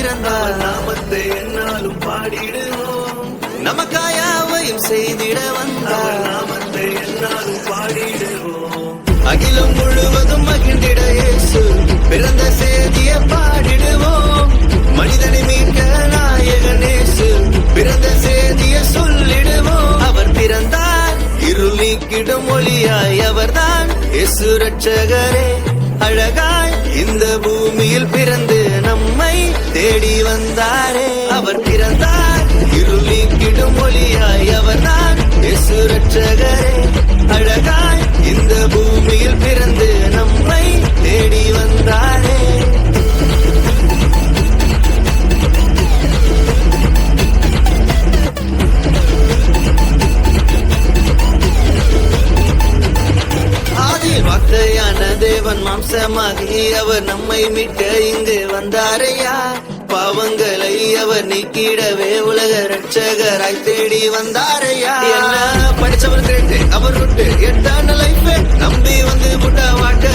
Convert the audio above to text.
பிறந்தார். நாமத்தை என்னாலும் பாடிடுவோம், நமக்காயாவையும் செய்திட வந்தார். நாமத்தை என்னாலும் பாடிடுவோம், அகிலம் முழுவதும் மகிழ்ந்திட இயேசு பிறந்த செய்தியை பாடிடுவோம். மனிதனை மீட்க நாயகன் இயேசு பிறந்த செய்தியை சொல்லிடுவோம். அவர் பிறந்தார், இருள் நீக்கிடும் ஒளியாய் அவர்தான் இயேசு ரட்சகரே. அழகாய் இந்த பூமியில் பிறந்து நம்மை தேடி வந்தாரே. அவர் பிறந்தார், இருள் நீக்கிடும் ஒளியாய் அவர்தான் இயேசு ரட்சகரே. அழகாய் இந்த பூமியில் பிறந்து நம்மை தேடி வந்தாரே. ஆதியில் வார்த்தையான தேவன் மாம்சமாகி அவர் நம்மை மீட்க இங்கு வந்தாரையா. பாவங்களை அவர் நீக்கிடவே உலக ரட்சகராய் தேடி வந்தாரையா. என்ன படிச்சவர் கேட்டு அவர் விட்டு எட்டான லைஃப் நம்பி வந்து புட்ட வாட்ட